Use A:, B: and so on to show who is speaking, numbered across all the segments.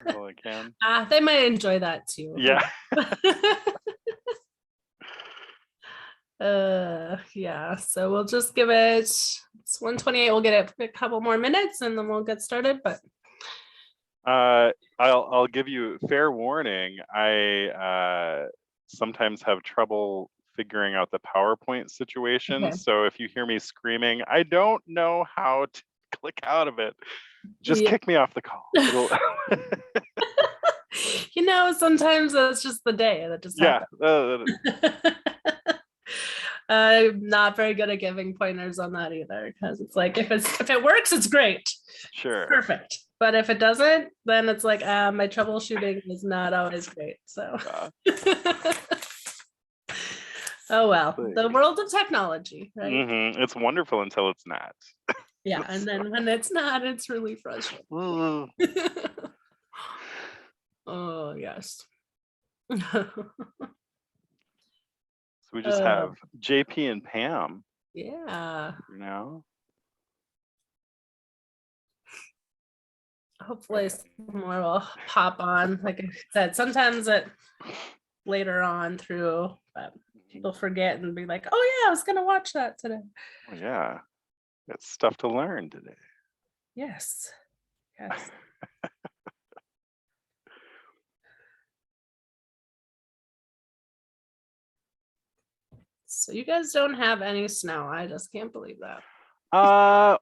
A: Well, I can.
B: They might enjoy that too.
A: Yeah.
B: Yeah, so we'll just give it, it's 1:28. We'll get a couple more minutes and then we'll get started. But
A: I'll give you fair warning. I sometimes have trouble figuring out the PowerPoint situation.
B: okay.
A: So if you hear me screaming, I don't know how to click out of it. Just
B: Yeah.
A: kick me off the call.
B: Sometimes that's just the day that just
A: Yeah.
B: happens. I'm not very good at giving pointers on that either, because it's like if it works, it's great.
A: Sure.
B: Perfect. But if it doesn't, then it's like my troubleshooting is not always great. So oh well, the world of technology, right?
A: Mm-hmm. It's wonderful until it's not.
B: Yeah, and then when it's not, it's really frustrating. Oh yes.
A: So we just have JP and Pam.
B: Yeah. Hopefully more will pop on. Like I said, sometimes it later on through, but people forget and be like, oh yeah, I was gonna watch that today.
A: Oh, yeah, got stuff to learn today.
B: Yes. So you guys don't have any snow. I just can't believe that.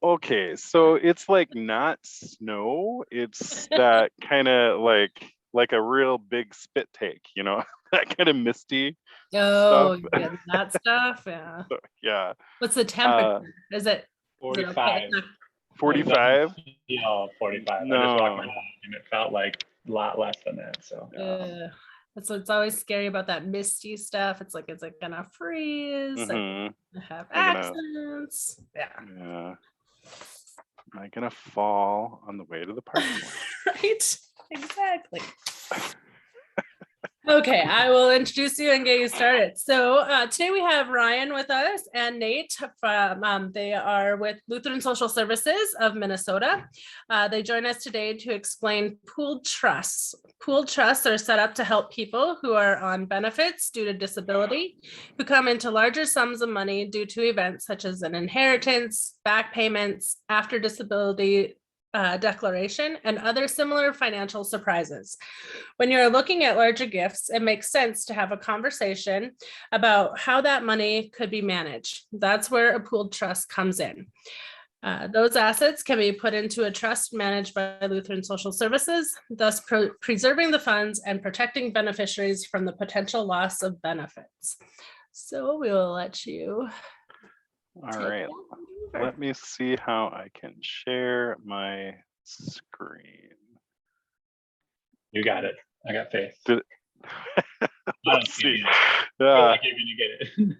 A: Okay, so it's like not snow, it's that kind of like a real big spit take, that kind of misty
B: stuff.
A: Yeah,
B: that stuff. Yeah.
A: Yeah.
B: What's the temperature? Is it
C: 45?
A: 45?
C: Yeah, 45.
A: No.
C: I just walked my dog and it felt like a lot less than that. So
B: it's always scary about that misty stuff. It's like gonna freeze.
A: Mm-hmm.
B: Have accidents. Yeah.
A: Am I gonna fall on the way to the parking lot?
B: Right. Exactly. Okay, I will introduce you and get you started. So today we have Ryan with us and Nate from, they are with Lutheran Social Services of Minnesota. They join us today to explain pooled trusts. Pooled trusts are set up to help people who are on benefits due to disability, who come into larger sums of money due to events such as an inheritance, back payments, after disability declaration, and other similar financial surprises. When you're looking at larger gifts, it makes sense to have a conversation about how that money could be managed. That's where a pooled trust comes in. Those assets can be put into a trust managed by Lutheran Social Services, thus preserving the funds and protecting beneficiaries from the potential loss of benefits. So we will let you.
A: All right, let me see how I can share my screen.
C: You got it. I got faith.
A: Let's see.
C: I can't even get it.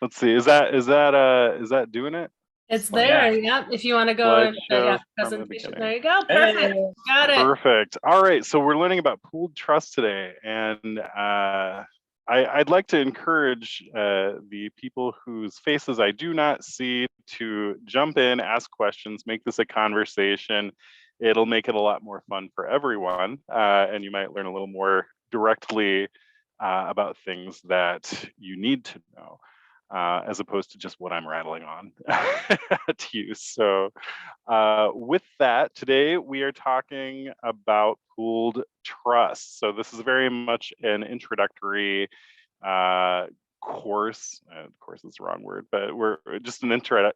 A: Let's see. Is that doing it?
B: It's there. Yeah. If you want to go into presentation, there you go. Perfect. Hey. Got it.
A: Perfect. All right. So we're learning about pooled trust today, and I'd like to encourage the people whose faces I do not see to jump in, ask questions, make this a conversation. It'll make it a lot more fun for everyone, and you might learn a little more directly about things that you need to know, as opposed to just what I'm rattling on to you. So with that, today we are talking about pooled trust. So this is very much an introductory course. Course is the wrong word, but we're just an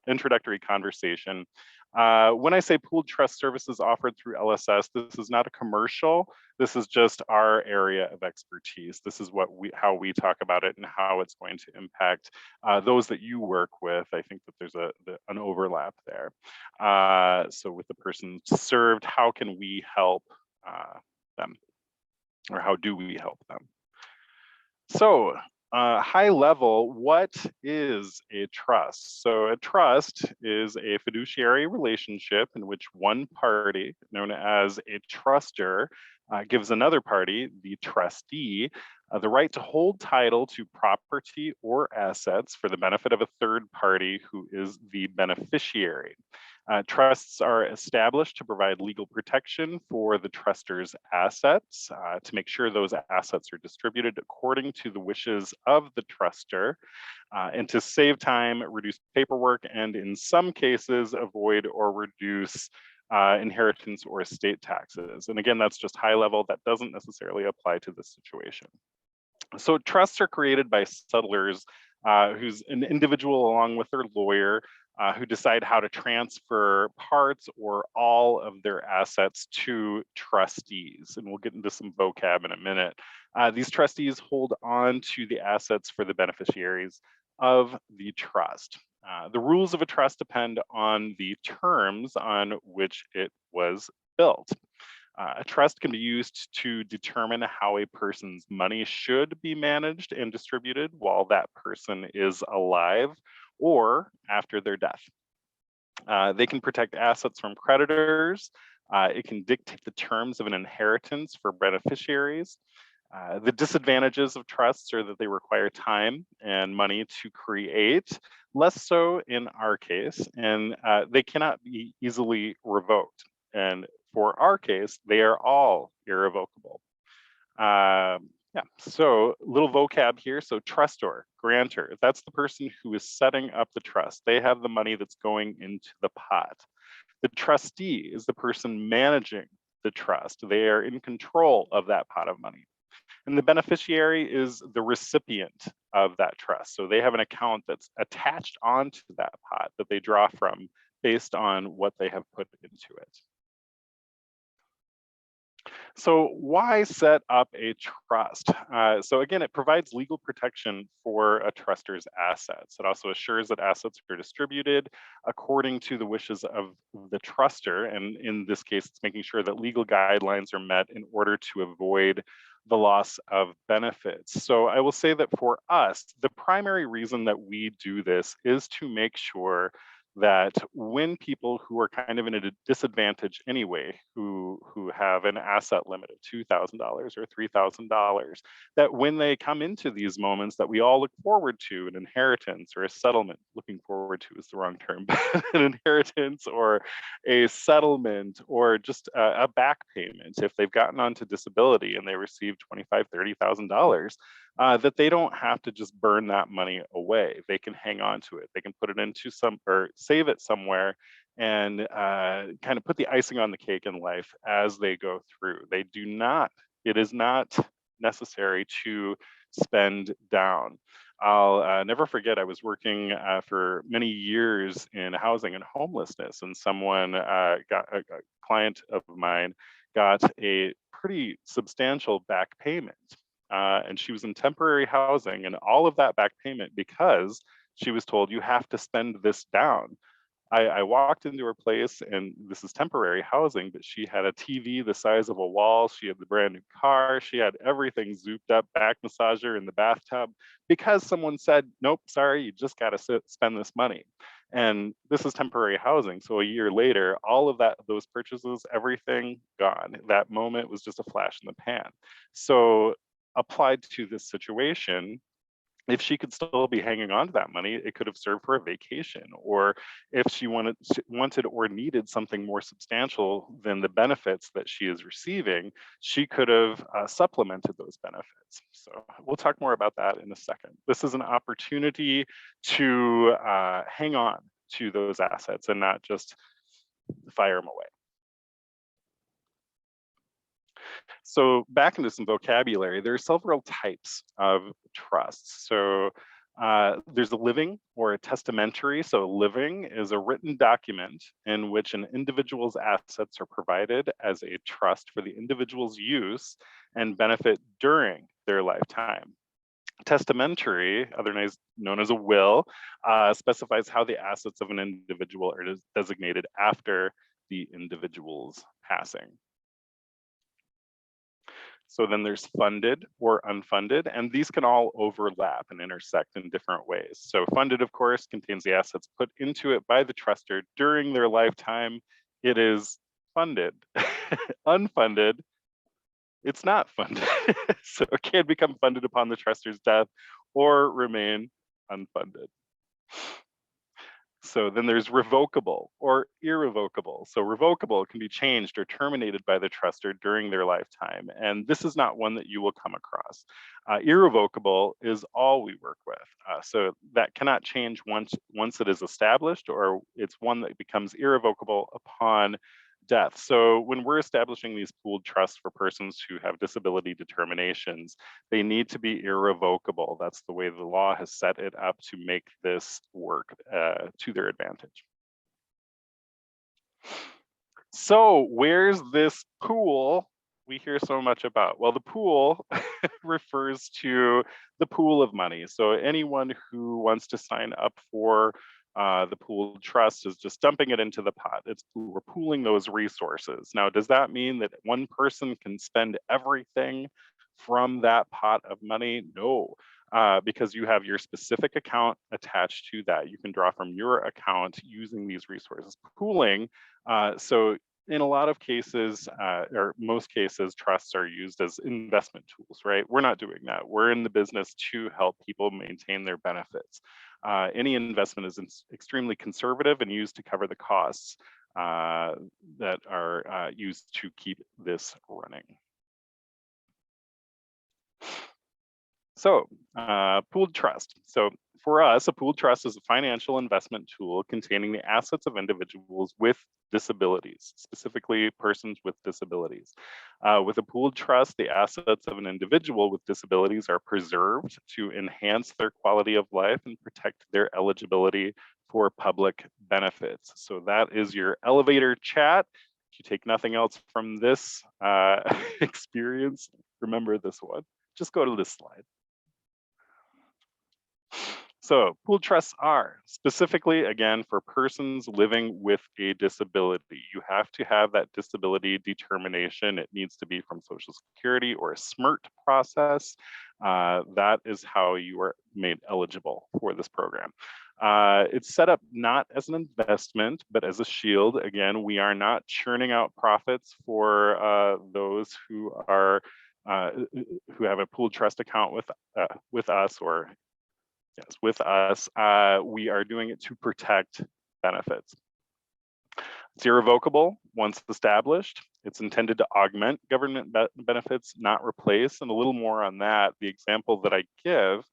A: introductory conversation. When I say pooled trust services offered through LSS, this is not a commercial. This is just our area of expertise. This is how we talk about it and how it's going to impact those that you work with. I think that there's an overlap there. So with the person served, how can we help them? Or how do we help them? So high level, what is a trust? So a trust is a fiduciary relationship in which one party, known as a truster, gives another party, the trustee, the right to hold title to property or assets for the benefit of a third party who is the beneficiary. Trusts are established to provide legal protection for the truster's assets, to make sure those assets are distributed according to the wishes of the truster, and to save time, reduce paperwork, and in some cases, avoid or reduce inheritance or estate taxes. And again, that's just high level. That doesn't necessarily apply to this situation. So trusts are created by settlers who's an individual along with their lawyer who decide how to transfer parts or all of their assets to trustees. And we'll get into some vocab in a minute. These trustees hold on to the assets for the beneficiaries of the trust. The rules of a trust depend on the terms on which it was built. A trust can be used to determine how a person's money should be managed and distributed while that person is alive or after their death. They can protect assets from creditors. It can dictate the terms of an inheritance for beneficiaries. The disadvantages of trusts are that they require time and money to create, less so in our case, and they cannot be easily revoked. And for our case, they are all irrevocable. Yeah, so little vocab here. So trustor, grantor, that's the person who is setting up the trust. They have the money that's going into the pot. The trustee is the person managing the trust. They are in control of that pot of money. And the beneficiary is the recipient of that trust. So they have an account that's attached onto that pot that they draw from based on what they have put into it. So why set up a trust? So again, it provides legal protection for a truster's assets. It also assures that assets are distributed according to the wishes of the truster. And in this case, it's making sure that legal guidelines are met in order to avoid the loss of benefits. So I will say that for us, the primary reason that we do this is to make sure that when people who are kind of in a disadvantage anyway, who have an asset limit of $2,000 or $3,000, that when they come into these moments that we all look forward to, an inheritance or a settlement, looking forward to is the wrong term, but an inheritance or a settlement or just a back payment, if they've gotten onto disability and they receive $25,000, $30,000, that they don't have to just burn that money away. They can hang on to it. They can put it into some, or save it somewhere and kind of put the icing on the cake in life as they go through. They do not, it is not necessary to spend down. I'll never forget, I was working for many years in housing and homelessness, and someone got a client of mine got a pretty substantial back payment. And she was in temporary housing, and all of that back payment because she was told you have to spend this down. I walked into her place, and this is temporary housing, but she had a TV the size of a wall. She had the brand new car. She had everything zooped up, back massager in the bathtub, because someone said, nope, sorry, you just got to spend this money. And this is temporary housing. So a year later, all of that, those purchases, everything gone. That moment was just a flash in the pan. So applied to this situation, if she could still be hanging on to that money, it could have served for a vacation. Or if she wanted or needed something more substantial than the benefits that she is receiving, she could have supplemented those benefits. So we'll talk more about that in a second. This is an opportunity to hang on to those assets and not just fire them away. So back into some vocabulary, there are several types of trusts. So there's a living or a testamentary. So living is a written document in which an individual's assets are provided as a trust for the individual's use and benefit during their lifetime. Testamentary, otherwise known as a will, specifies how the assets of an individual are designated after the individual's passing. So then there's funded or unfunded, and these can all overlap and intersect in different ways. So funded, of course, contains the assets put into it by the truster during their lifetime. It is funded. Unfunded, it's not funded. So it can become funded upon the truster's death or remain unfunded. So then there's revocable or irrevocable. So revocable can be changed or terminated by the trustor during their lifetime. And this is not one that you will come across. Irrevocable is all we work with. So that cannot change once it is established, or it's one that becomes irrevocable upon death. So when we're establishing these pooled trusts for persons who have disability determinations, they need to be irrevocable. That's the way the law has set it up to make this work to their advantage. So where's this pool we hear so much about? Well, the pool refers to the pool of money. So anyone who wants to sign up for the pooled trust is just dumping it into the pot. We're pooling those resources. Now, does that mean that one person can spend everything from that pot of money? No, because you have your specific account attached to that. You can draw from your account using these resources. Pooling, so in a lot of cases, or most cases, trusts are used as investment tools, right? We're not doing that. We're in the business to help people maintain their benefits. Any investment is extremely conservative and used to cover the costs that are used to keep this running. So pooled trust. So for us, a pooled trust is a financial investment tool containing the assets of individuals with disabilities, specifically persons with disabilities. With a pooled trust, the assets of an individual with disabilities are preserved to enhance their quality of life and protect their eligibility for public benefits. So that is your elevator chat. If you take nothing else from this experience, remember this one. Just go to this slide. So pooled trusts are specifically, again, for persons living with a disability. You have to have that disability determination. It needs to be from Social Security or a SMRT process. That is how you are made eligible for this program. It's set up not as an investment, but as a shield. Again, we are not churning out profits for those who are who have a pooled trust account with us, or yes, with us. We are doing it to protect benefits. It's irrevocable once established. It's intended to augment government benefits, not replace. And a little more on that, the example that I give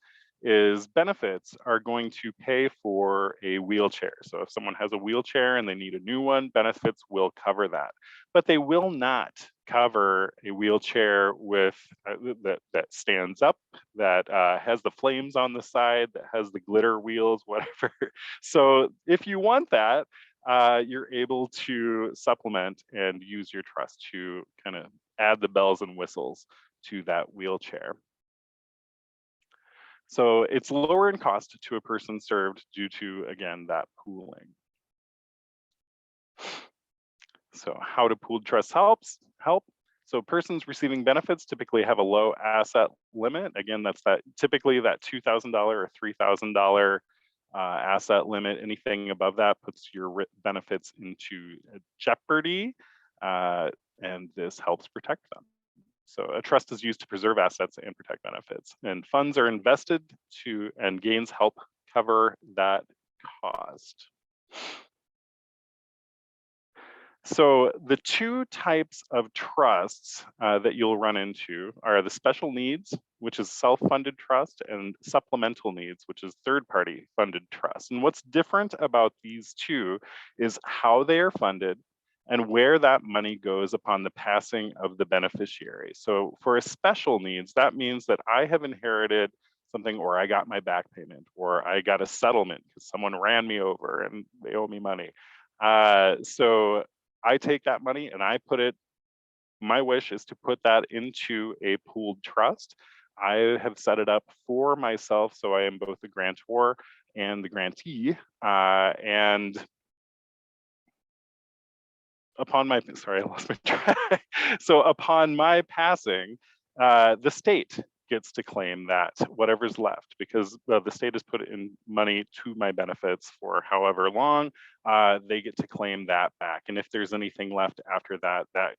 A: is benefits are going to pay for a wheelchair. So if someone has a wheelchair and they need a new one, benefits will cover that. But they will not cover a wheelchair with that stands up, that has the flames on the side, that has the glitter wheels, whatever. So if you want that, you're able to supplement and use your trust to kind of add the bells and whistles to that wheelchair. So it's lower in cost to a person served due to, again, that pooling. So how do pooled trusts help? So persons receiving benefits typically have a low asset limit. Again, that's typically that $2,000 or $3,000 asset limit. Anything above that puts your benefits into jeopardy, and this helps protect them. So a trust is used to preserve assets and protect benefits, and funds are invested and gains help cover that cost. So the two types of trusts that you'll run into are the special needs, which is self-funded trust, and supplemental needs, which is third-party funded trust. And what's different about these two is how they are funded and where that money goes upon the passing of the beneficiary. So for a special needs, that means that I have inherited something, or I got my back payment, or I got a settlement because someone ran me over and they owe me money. So I take that money and I put it, my wish is to put that into a pooled trust. I have set it up for myself, so I am both the grantor and the grantee, and upon my, sorry, I lost my track. So upon my passing, the state gets to claim that whatever's left, because the state has put in money to my benefits for however long, they get to claim that back. And if there's anything left after that, that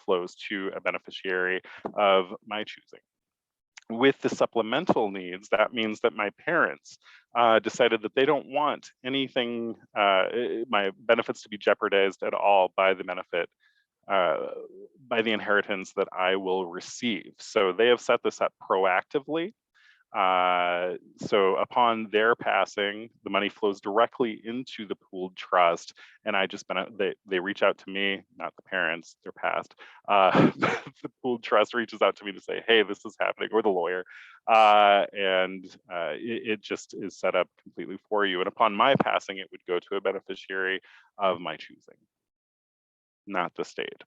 A: flows to a beneficiary of my choosing. With the supplemental needs, that means that my parents decided that they don't want anything, my benefits to be jeopardized at all by the benefit, by the inheritance that I will receive. So they have set this up proactively. So upon their passing, the money flows directly into the pooled trust, and I just they reach out to me, not the parents, they're passed. The pooled trust reaches out to me to say, "Hey, this is happening," or the lawyer, and it just is set up completely for you. And upon my passing, it would go to a beneficiary of my choosing, not the state.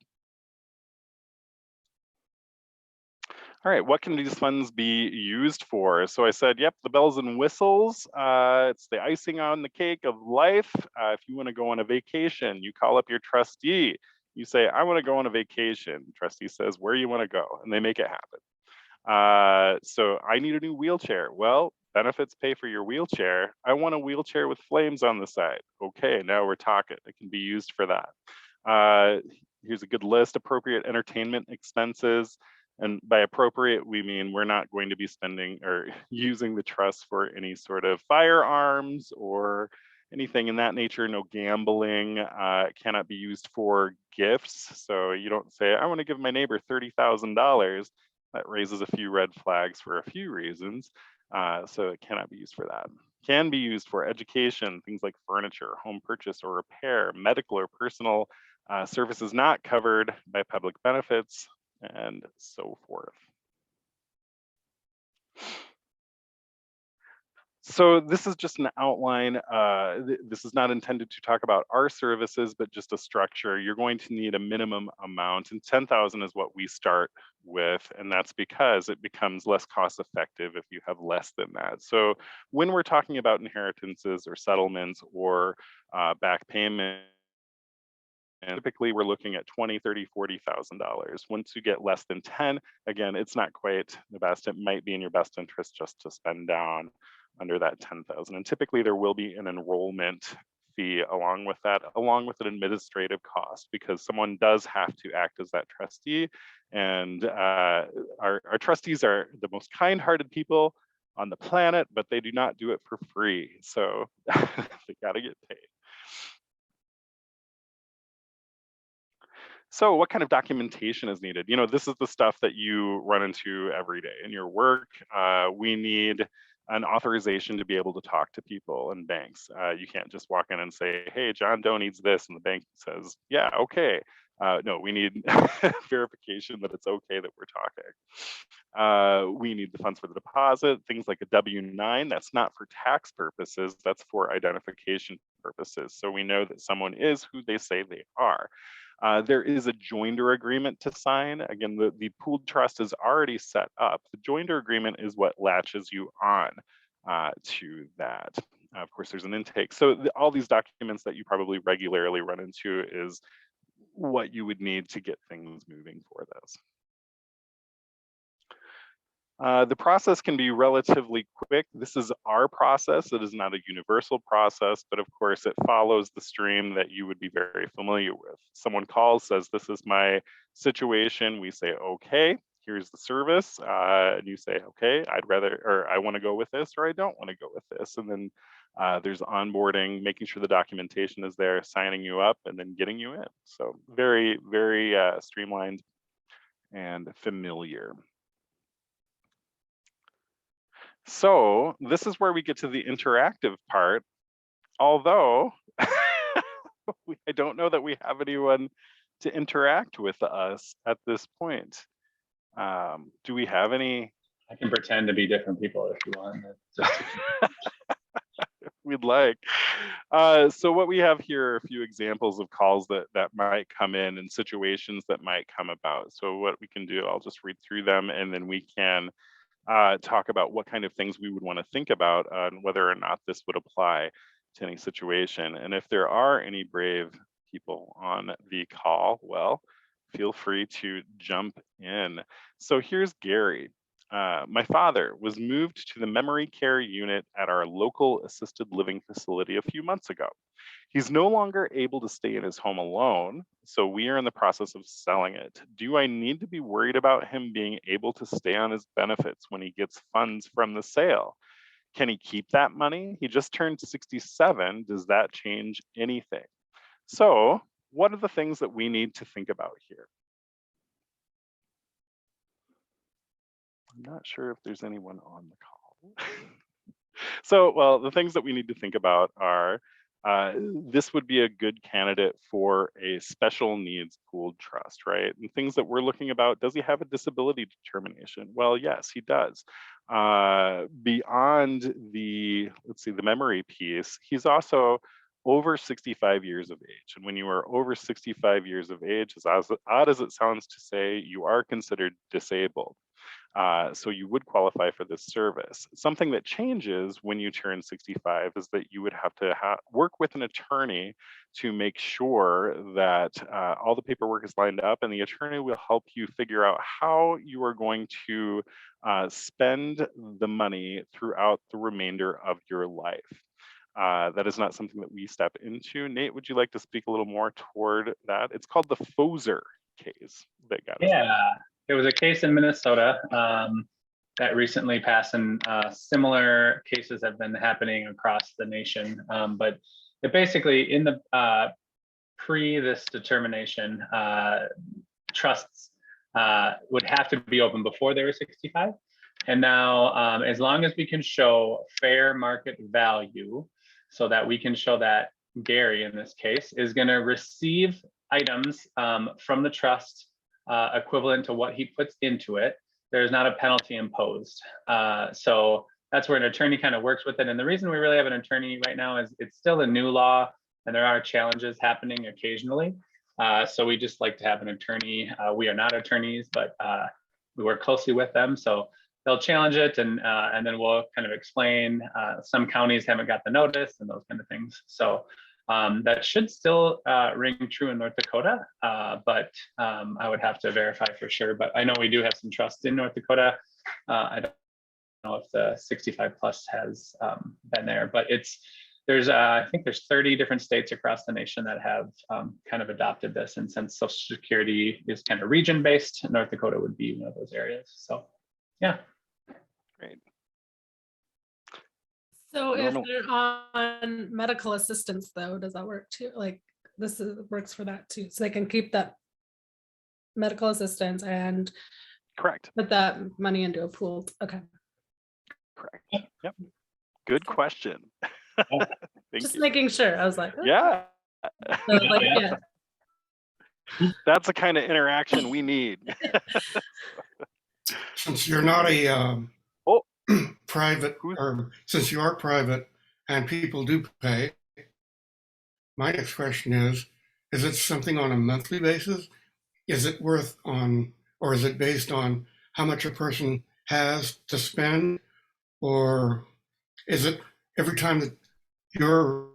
A: All right, what can these funds be used for? So I said, yep, the bells and whistles. It's the icing on the cake of life. If you want to go on a vacation, you call up your trustee. You say, I want to go on a vacation. The trustee says, where you want to go, and they make it happen. So I need a new wheelchair. Well, benefits pay for your wheelchair. I want a wheelchair with flames on the side. Okay, now we're talking. It can be used for that. Here's a good list: appropriate entertainment expenses. And by appropriate, we mean we're not going to be spending or using the trust for any sort of firearms or anything in that nature. No gambling. It cannot be used for gifts. So you don't say, I want to give my neighbor $30,000. That raises a few red flags for a few reasons. So it cannot be used for that. Can be used for education, things like furniture, home purchase or repair, medical or personal services not covered by public benefits, and so forth. So this is just an outline. This is not intended to talk about our services, but just a structure. You're going to need a minimum amount, and 10,000 is what we start with, and that's because it becomes less cost effective if you have less than that. So when we're talking about inheritances or settlements or back payment, and typically we're looking at $20,000, $30,000, $40,000. Once you get less than 10, again, it's not quite the best. It might be in your best interest just to spend down under that 10,000. And typically there will be an enrollment fee along with that, along with an administrative cost, because someone does have to act as that trustee. And our trustees are the most kind-hearted people on the planet, but they do not do it for free. So they gotta get paid. So what kind of documentation is needed? You know, this is the stuff that you run into every day in your work. We need an authorization to be able to talk to people and banks. You can't just walk in and say, hey, John Doe needs this, and the bank says, yeah, okay. No, we need verification that it's okay that we're talking. We need the funds for the deposit, things like a W-9. That's not for tax purposes, that's for identification purposes. So we know that someone is who they say they are. There is a joinder agreement to sign. Again, the pooled trust is already set up. The joinder agreement is what latches you on to that. Of course, there's an intake. So all these documents that you probably regularly run into is what you would need to get things moving for this. The process can be relatively quick. This is our process. It is not a universal process, but of course it follows the stream that you would be very familiar with. Someone calls, says, this is my situation. We say, okay, here's the service. And you say, okay, I'd rather, or I want to go with this, or I don't want to go with this. And then there's onboarding, making sure the documentation is there, signing you up, and then getting you in. So very, very streamlined and familiar. So this is where we get to the interactive part, although I don't know that we have anyone to interact with us at this point. Do we have any?
C: I can pretend to be different people if you want.
A: We'd like. So what we have here are a few examples of calls that might come in and situations that might come about. So what we can do, I'll just read through them, and then we can talk about what kind of things we would want to think about on whether or not this would apply to any situation. And if there are any brave people on the call, well, feel free to jump in. So here's Gary. My father was moved to the memory care unit at our local assisted living facility a few months ago. He's no longer able to stay in his home alone, so we are in the process of selling it. Do I need to be worried about him being able to stay on his benefits when he gets funds from the sale? Can he keep that money? He just turned 67. Does that change anything? So, what are the things that we need to think about here? I'm not sure if there's anyone on the call. So, well, the things that we need to think about are this would be a good candidate for a special needs pooled trust, right? And things that we're looking about, does he have a disability determination? Well, yes, he does. Beyond the, let's see, the memory piece, he's also over 65 years of age. And when you are over 65 years of age, as odd as it sounds to say, you are considered disabled. So you would qualify for this service. Something that changes when you turn 65 is that you would have to work with an attorney to make sure that all the paperwork is lined up, and the attorney will help you figure out how you are going to spend the money throughout the remainder of your life. That is not something that we step into. Nate, would you like to speak a little more toward that? It's called the Foser case that got us.
C: Yeah, there was a case in Minnesota that recently passed, and similar cases have been happening across the nation. But it basically, in the pre this determination, trusts would have to be open before they were 65. And now, as long as we can show fair market value, so that we can show that Gary, in this case, is going to receive items from the trust equivalent to what he puts into it, there's not a penalty imposed. So that's where an attorney kind of works with it. And the reason we really have an attorney right now is it's still a new law and there are challenges happening occasionally. So we just like to have an attorney. We are not attorneys, but we work closely with them. So they'll challenge it, and then we'll kind of explain. Some counties haven't got the notice and those kind of things. So that should still ring true in North Dakota, but I would have to verify for sure. But I know we do have some trust in North Dakota. I don't know if the 65 plus has been there, but I think there's 30 different states across the nation that have kind of adopted this. And since Social Security is kind of region based, North Dakota would be one of those areas. So yeah.
A: Great.
B: So if they're on medical assistance, though, does that work too? Like works for that too. So they can keep that medical assistance and
A: correct,
B: put that money into a pool. Okay.
A: Correct. Yep. Good question.
B: Just making sure. I was like, oh.
A: Yeah.
B: So, like, yeah.
A: That's the kind of interaction we need.
D: Since you're not a private, or since you are private and people do pay, my next question is it something on a monthly basis? Is it or is it based on how much a person has to spend? Or is it every time that your